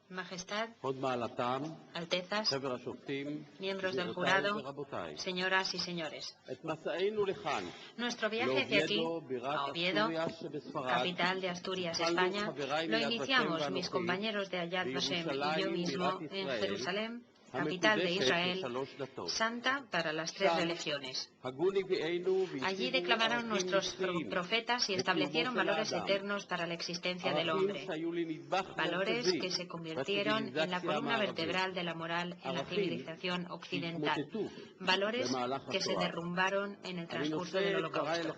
Majestad, Altezas, miembros del jurado, señoras y señores. Nuestro viaje hacia aquí, a Oviedo, capital de Asturias, España, lo iniciamos mis compañeros de Yad Vashem y yo mismo en Jerusalén, capital de Israel, santa para las tres religiones. Allí declamaron nuestros profetas y establecieron valores eternos para la existencia del hombre. Valores que se convirtieron en la columna vertebral de la moral en la civilización occidental. Valores que se derrumbaron en el transcurso del Holocausto.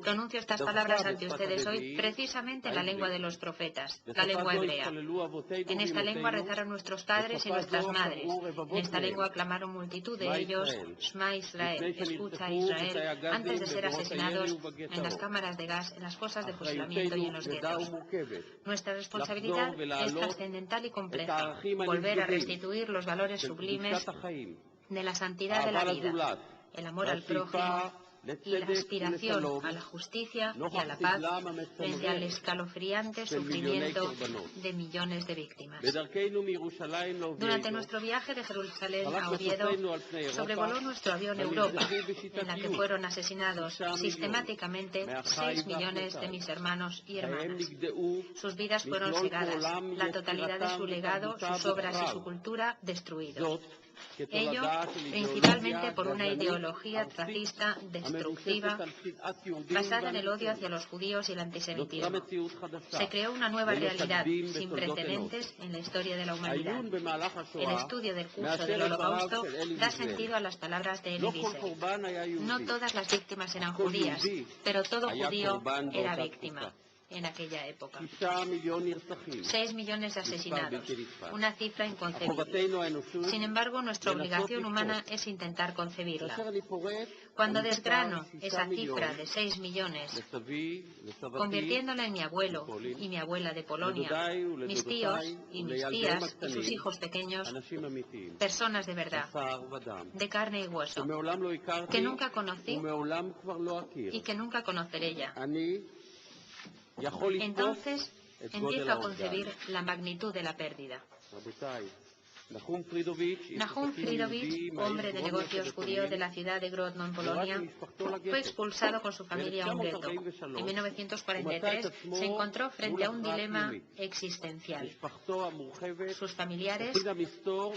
Pronuncio estas palabras ante ustedes hoy precisamente en la lengua de los profetas, la lengua hebrea. En esta lengua rezaron nuestros padres y nuestras madres. En esta lengua aclamaron multitud de ellos, Shema Israel, escucha Israel, antes de ser asesinados en las cámaras de gas, en las fosas de fusilamiento y en los guetos. Nuestra responsabilidad es trascendental y compleja, volver a restituir los valores sublimes de la santidad de la vida, el amor al prójimo y la aspiración a la justicia y a la paz frente al escalofriante sufrimiento de millones de víctimas. Durante nuestro viaje de Jerusalén a Oviedo, sobrevoló nuestro avión Europa, en la que fueron asesinados sistemáticamente 6 millones de mis hermanos y hermanas. Sus vidas fueron cegadas, la totalidad de su legado, sus obras y su cultura destruidos. Ello principalmente por una ideología racista destructiva basada en el odio hacia los judíos y el antisemitismo. Se creó una nueva realidad sin precedentes en la historia de la humanidad. El estudio del curso del Holocausto da sentido a las palabras de Elie Wiesel. No todas las víctimas eran judías, pero todo judío era víctima en aquella época. 6 millones de asesinados, una cifra inconcebible. Sin embargo, nuestra obligación humana es intentar concebirla. Cuando desgrano esa cifra de 6 millones, convirtiéndola en mi abuelo y mi abuela de Polonia, mis tíos y mis tías y sus hijos pequeños, personas de verdad, de carne y hueso, que nunca conocí y que nunca conoceré ya. Entonces empiezo a concebir la magnitud de la pérdida. Nahum Fridovich, hombre de negocios judío de la ciudad de Grodno en Polonia, fue expulsado con su familia a un gueto. En 1943 se encontró frente a un dilema existencial. Sus familiares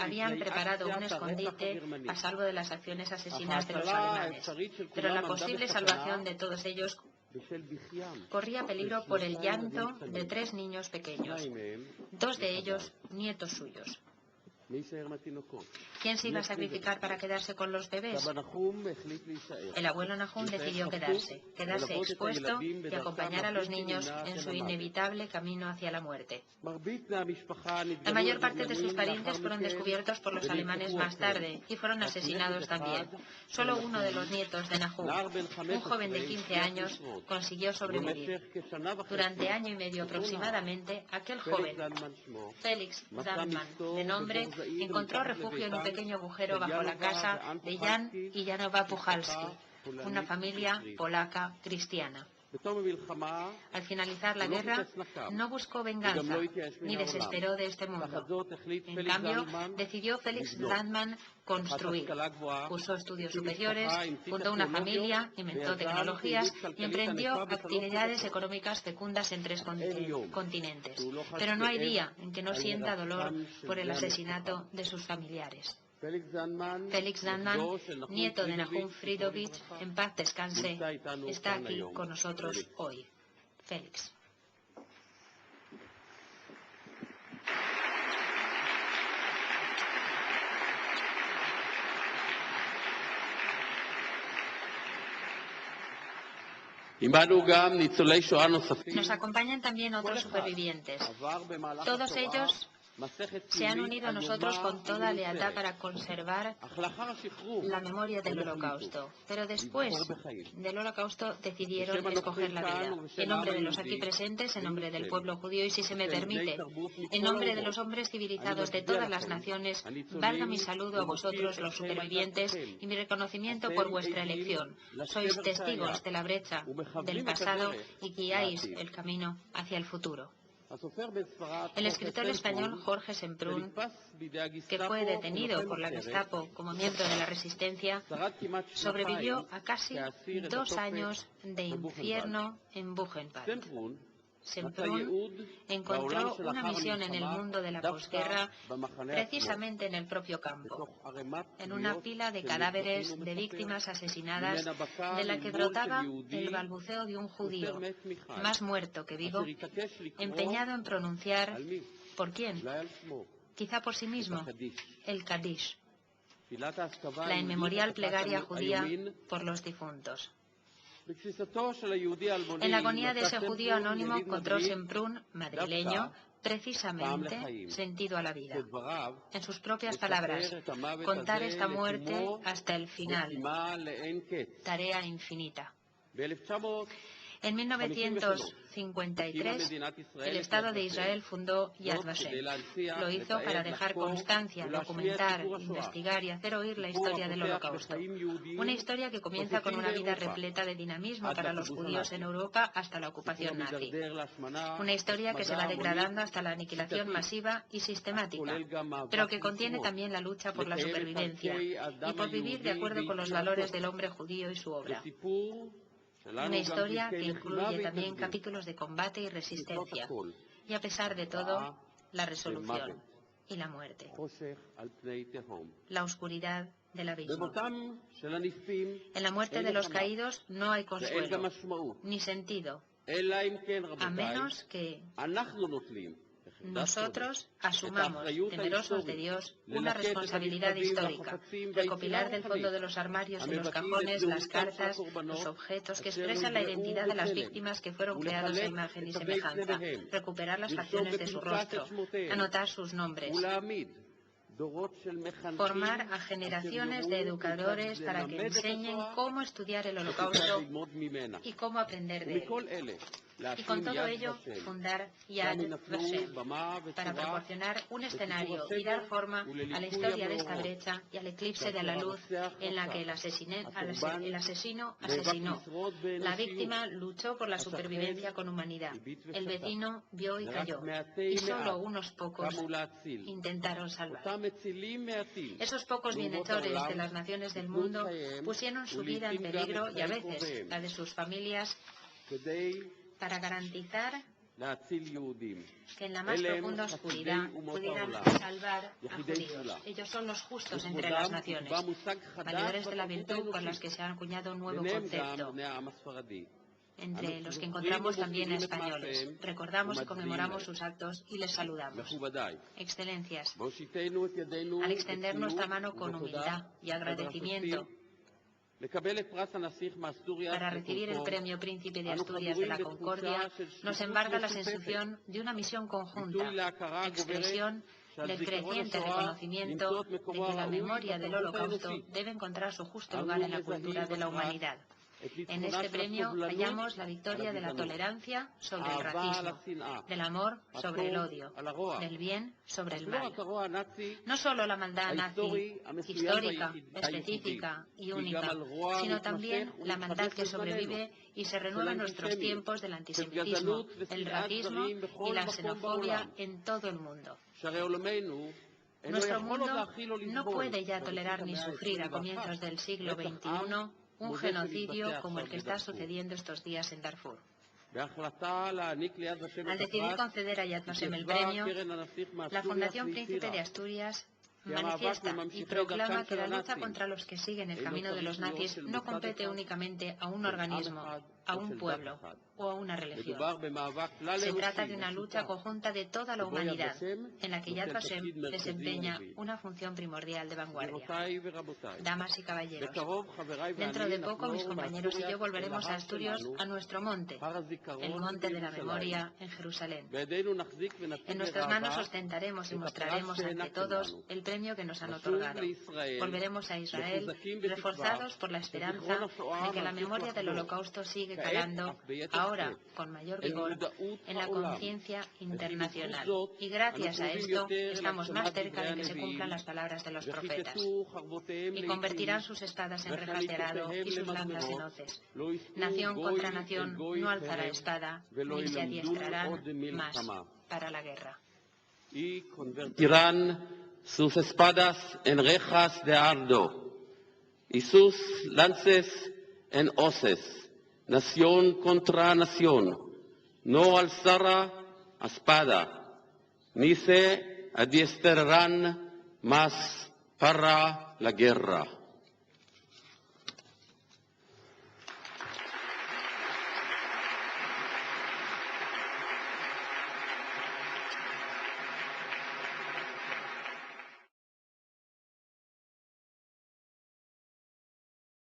habían preparado un escondite a salvo de las acciones asesinas de los alemanes, pero la posible salvación de todos ellos corría peligro por el llanto de 3 niños pequeños, 2 de ellos nietos suyos. ¿Quién se iba a sacrificar para quedarse con los bebés? El abuelo Nahum decidió quedarse expuesto y acompañar a los niños en su inevitable camino hacia la muerte. La mayor parte de sus parientes fueron descubiertos por los alemanes más tarde y fueron asesinados también. Solo uno de los nietos de Nahum, un joven de 15 años, consiguió sobrevivir. Durante año y medio aproximadamente, aquel joven, Felix Zalman, de nombre, encontró refugio en un pequeño agujero bajo la casa de Jan y Janova Puchalski, una familia polaca cristiana. Al finalizar la guerra, no buscó venganza, ni desesperó de este mundo. En cambio, decidió Felix Landmann construir. Cursó estudios superiores, fundó una familia, inventó tecnologías y emprendió actividades económicas fecundas en 3 continentes. Pero no hay día en que no sienta dolor por el asesinato de sus familiares. Felix Landmann, nieto de Nahum Fridovich, en paz descanse, está aquí con nosotros hoy. Félix. Nos acompañan también otros supervivientes. Todos ellos se han unido a nosotros con toda lealtad para conservar la memoria del Holocausto. Pero después del Holocausto decidieron escoger la vida. En nombre de los aquí presentes, en nombre del pueblo judío y, si se me permite, en nombre de los hombres civilizados de todas las naciones, valga mi saludo a vosotros, los supervivientes, y mi reconocimiento por vuestra elección. Sois testigos de la brecha del pasado y guiáis el camino hacia el futuro. El escritor español Jorge Semprún, que fue detenido por la Gestapo como miembro de la Resistencia, sobrevivió a casi 2 años de infierno en Buchenwald. Semprún encontró una misión en el mundo de la posguerra precisamente en el propio campo, en una pila de cadáveres de víctimas asesinadas de la que brotaba el balbuceo de un judío, más muerto que vivo, empeñado en pronunciar ¿por quién? Quizá por sí mismo, el Kadish, la inmemorial plegaria judía por los difuntos. En la agonía de ese judío anónimo encontró Semprún, madrileño, precisamente sentido a la vida. En sus propias palabras, contar esta muerte hasta el final, tarea infinita. En 1953, el Estado de Israel fundó Yad Vashem. Lo hizo para dejar constancia, documentar, investigar y hacer oír la historia del Holocausto. Una historia que comienza con una vida repleta de dinamismo para los judíos en Europa hasta la ocupación nazi. Una historia que se va degradando hasta la aniquilación masiva y sistemática, pero que contiene también la lucha por la supervivencia y por vivir de acuerdo con los valores del hombre judío y su obra. Una historia que incluye también capítulos de combate y resistencia, y a pesar de todo, la resolución y la muerte. La oscuridad del abismo. En la muerte de los caídos no hay consuelo, ni sentido, a menos que nosotros asumamos, temerosos de Dios, una responsabilidad histórica, recopilar del fondo de los armarios y los cajones las cartas, los objetos que expresan la identidad de las víctimas que fueron creados a imagen y semejanza, recuperar las facciones de su rostro, anotar sus nombres, formar a generaciones de educadores para que enseñen cómo estudiar el Holocausto y cómo aprender de él. Y con todo ello, fundar Yad Vashem, para proporcionar un escenario y dar forma a la historia de esta brecha y al eclipse de la luz en la que el asesino asesinó. La víctima luchó por la supervivencia con humanidad. El vecino vio y cayó. Y solo unos pocos intentaron salvar. Esos pocos bienhechores de las naciones del mundo pusieron su vida en peligro y a veces la de sus familias para garantizar que en la más profunda oscuridad pudieran salvar a judíos. Ellos son los justos entre las naciones, valores de la virtud por las que se ha acuñado un nuevo concepto, entre los que encontramos también a españoles. Recordamos y conmemoramos sus actos y les saludamos. Excelencias, al extender nuestra mano con humildad y agradecimiento, para recibir el premio Príncipe de Asturias de la Concordia, nos embarga la sensación de una misión conjunta, expresión del creciente reconocimiento de que la memoria del Holocausto debe encontrar su justo lugar en la cultura de la humanidad. En este premio hallamos la victoria de la tolerancia sobre el racismo, del amor sobre el odio, del bien sobre el mal. No solo la maldad nazi, histórica, específica y única, sino también la maldad que sobrevive y se renueva en nuestros tiempos del antisemitismo, el racismo y la xenofobia en todo el mundo. Nuestro mundo no puede ya tolerar ni sufrir a comienzos del siglo XXI un genocidio como el que está sucediendo estos días en Darfur. Al decidir conceder a Yad Vashem el premio, la Fundación Príncipe de Asturias manifiesta y proclama que la lucha contra los que siguen el camino de los nazis no compete únicamente a un organismo, a un pueblo o a una religión. Se trata de una lucha conjunta de toda la humanidad, en la que Yad Vashem desempeña una función primordial de vanguardia. Damas y caballeros, dentro de poco mis compañeros y yo volveremos a Asturias, a nuestro monte, el monte de la memoria en Jerusalén. En nuestras manos ostentaremos y mostraremos ante todos el premio que nos han otorgado. Volveremos a Israel reforzados por la esperanza de que la memoria del Holocausto sigue sigue calando ahora con mayor vigor en la conciencia internacional. Y gracias a esto estamos más cerca de que se cumplan las palabras de los profetas. Y convertirán sus espadas en rejas de arado y sus lanzas en hoces. Nación contra nación no alzará espada, ni se adiestrarán más para la guerra. Y convertirán sus espadas en rejas de arado y sus lances en hoces. Nación contra nación no alzará espada, ni se adiestrarán más para la guerra.